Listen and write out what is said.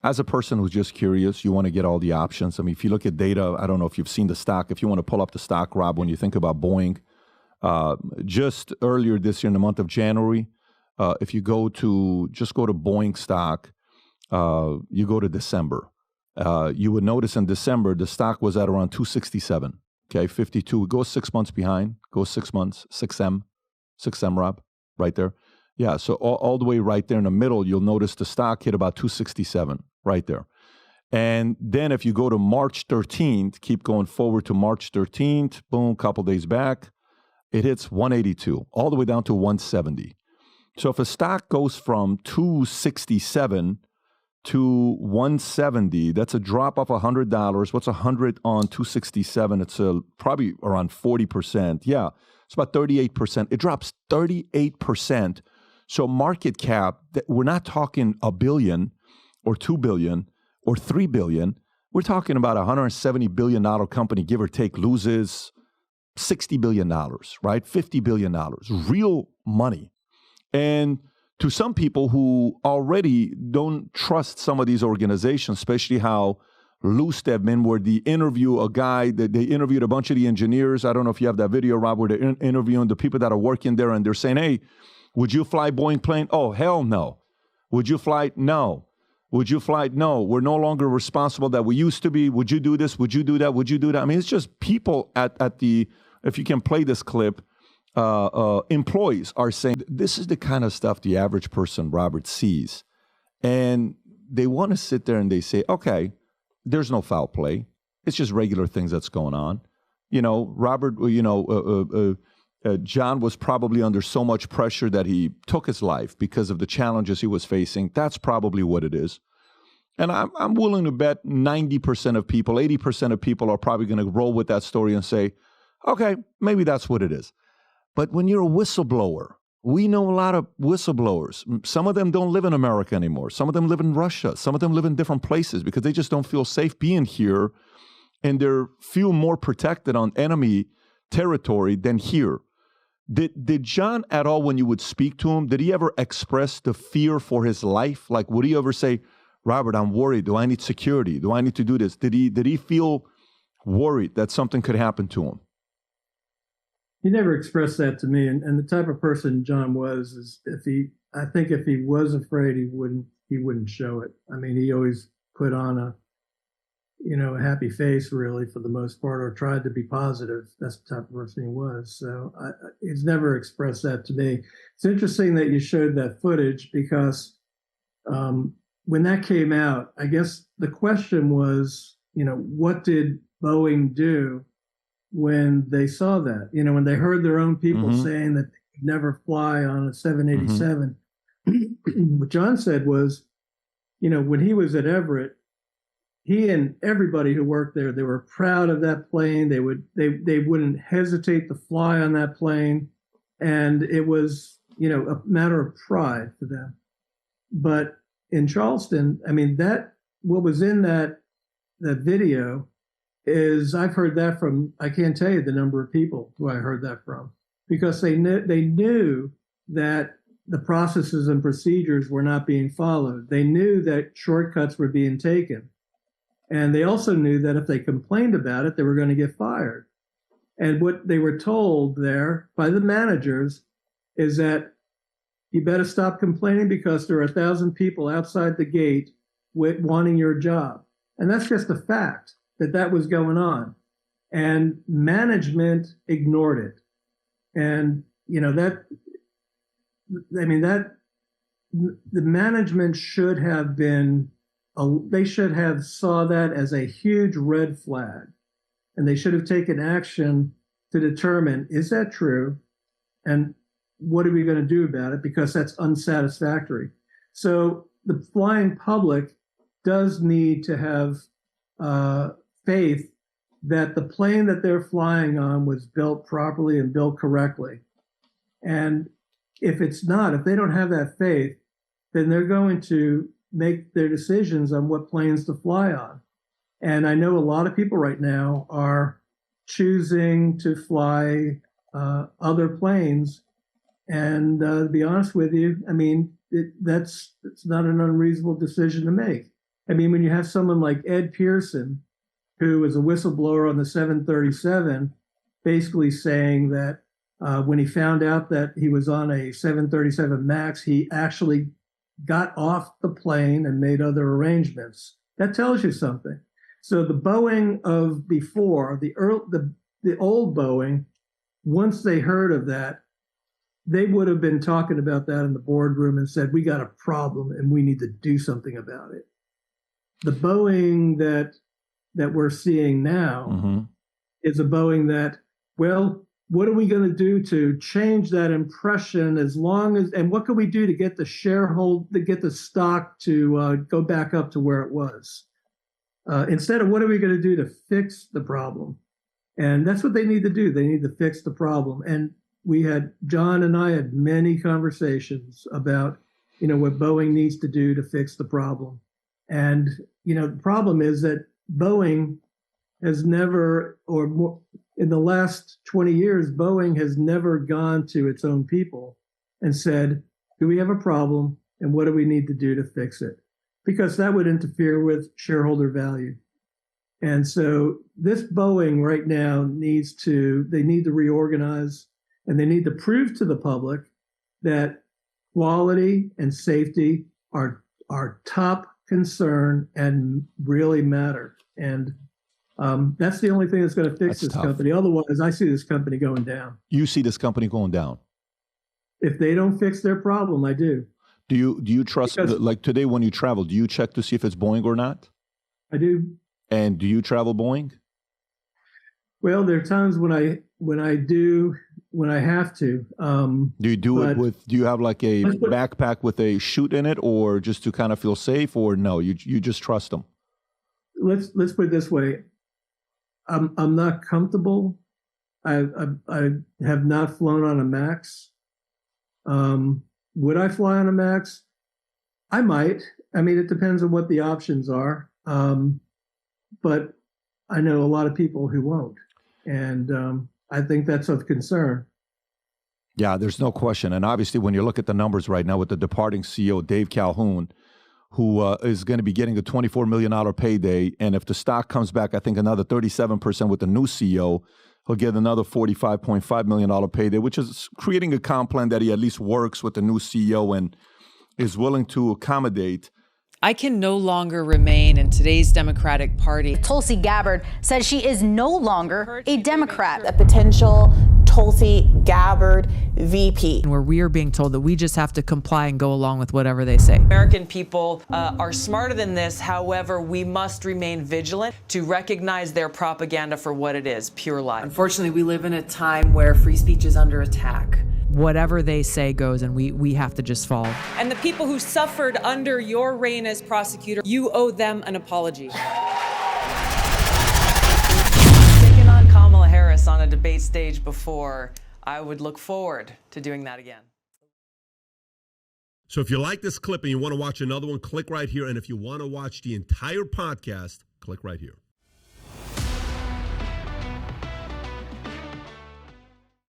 as a person who's just curious, you want to get all the options. I mean, if you look at data, I don't know if you've seen the stock. If you want to pull up the stock, Rob, when you think about Boeing, just earlier this year in the month of January, if you go to Boeing stock, you go to December, you would notice in December, the stock was at around 267, okay, 52. It goes 6 months behind, goes 6 months, 6M, Rob, right there. Yeah, so all the way right there in the middle, you'll notice the stock hit about 267 right there. And then if you go to March 13th, keep going forward to March 13th, boom, couple days back, it hits 182, all the way down to 170. So if a stock goes from 267 to 170, that's a drop of $100. What's 100 on 267? It's probably around 40%. Yeah, it's about 38%. It drops 38%. So market cap, we're not talking $1 billion or $2 billion or $3 billion. We're talking about a $170 billion company, give or take, loses $60 billion, right? $50 billion, real money. And to some people who already don't trust some of these organizations, especially how loose they've been, where they interview a guy, that they interviewed a bunch of the engineers. I don't know if you have that video, Rob, where they're interviewing the people that are working there, and they're saying, hey, would you fly Boeing plane? Oh, hell no. Would you fly? No. Would you fly? No. We're no longer responsible that we used to be. Would you do this? Would you do that? Would you do that? I mean, it's just people at the, if you can play this clip, employees are saying, this is the kind of stuff the average person, Robert, sees. And they want to sit there and they say, okay, there's no foul play. It's just regular things that's going on. You know, Robert, John was probably under so much pressure that he took his life because of the challenges he was facing. That's probably what it is. And I'm willing to bet 90% of people, 80% of people are probably going to roll with that story and say, okay, maybe that's what it is. But when you're a whistleblower, we know a lot of whistleblowers. Some of them don't live in America anymore. Some of them live in Russia. Some of them live in different places because they just don't feel safe being here, and they feel more protected on enemy territory than here. Did John at all, when you would speak to him, did he ever express the fear for his life? Like, would he ever say, Robert, I'm worried. Do I need security? Do I need to do this? Did he feel worried that something could happen to him? He never expressed that to me. And the type of person John was is, I think if he was afraid, he wouldn't show it. I mean, he always put on a happy face, really, for the most part, or tried to be positive. That's the type of person he was. So he's never expressed that to me. It's interesting that you showed that footage because when that came out, I guess the question was, what did Boeing do when they saw that? When they heard their own people saying that they could never fly on a 787. What John said was, when he was at Everett, he and everybody who worked there, they were proud of that plane. They wouldn't hesitate to fly on that plane. And it was, a matter of pride for them. But in Charleston, I mean, what was in that video is, I've heard that from, I can't tell you the number of people who I heard that from, because they knew that the processes and procedures were not being followed. They knew that shortcuts were being taken. And they also knew that if they complained about it, they were going to get fired. And what they were told there by the managers is that you better stop complaining because there are 1,000 people outside the gate wanting your job. And that's just a fact that was going on. And management ignored it. And, the management should have been, they should have saw that as a huge red flag. And they should have taken action to determine, is that true? And what are we going to do about it? Because that's unsatisfactory. So the flying public does need to have faith that the plane that they're flying on was built properly and built correctly. And if they don't have that faith, then they're going to make their decisions on what planes to fly on. And I know a lot of people right now are choosing to fly other planes. And to be honest with you, I mean, it's not an unreasonable decision to make. I mean, when you have someone like Ed Pearson, who was a whistleblower on the 737, basically saying that when he found out that he was on a 737 MAX, he actually got off the plane and made other arrangements. That tells you something. So the Boeing of before, the old Boeing, once they heard of that, they would have been talking about that in the boardroom and said, we got a problem and we need to do something about it. The Boeing that we're seeing now is a Boeing that, well, what are we going to do to change that impression and what can we do to get the stock to go back up to where it was? Instead of what are we going to do to fix the problem? And that's what they need to do. They need to fix the problem. And John and I had many conversations about, what Boeing needs to do to fix the problem. And, the problem is that Boeing has never, in the last 20 years, Boeing has never gone to its own people and said, do we have a problem and what do we need to do to fix it? Because that would interfere with shareholder value. And so this Boeing right now they need to reorganize, and they need to prove to the public that quality and safety are top concern and really matter. And that's the only thing that's going to fix this company. Otherwise, I see this company going down. You see this company going down? If they don't fix their problem, I do. Do you trust, like today when you travel, do you check to see if it's Boeing or not? I do. And do you travel Boeing? Well, there are times when I have to. Do you do it do you have like a backpack with a chute in it, or just to kind of feel safe, or no, you just trust them? Let's put it this way. I'm not comfortable. I have not flown on a MAX. Would I fly on a MAX? I might. I mean, it depends on what the options are. But I know a lot of people who won't. And I think that's of concern. Yeah, there's no question. And obviously, when you look at the numbers right now with the departing CEO, Dave Calhoun, who is going to be getting a $24 million payday. And if the stock comes back, I think another 37% with the new CEO, he'll get another $45.5 million payday, which is creating a comp plan that he at least works with the new CEO and is willing to accommodate. I can no longer remain in today's Democratic Party. Tulsi Gabbard says she is no longer a Democrat. A potential Tulsi Gabbard VP. Where we are being told that we just have to comply and go along with whatever they say. American people are smarter than this. However, we must remain vigilant to recognize their propaganda for what it is, pure lie. Unfortunately, we live in a time where free speech is under attack. Whatever they say goes, and we have to just follow. And the people who suffered under your reign as prosecutor, you owe them an apology. Taking on Kamala Harris on a debate stage before, I would look forward to doing that again. So if you like this clip and you want to watch another one, click right here. And if you want to watch the entire podcast, click right here.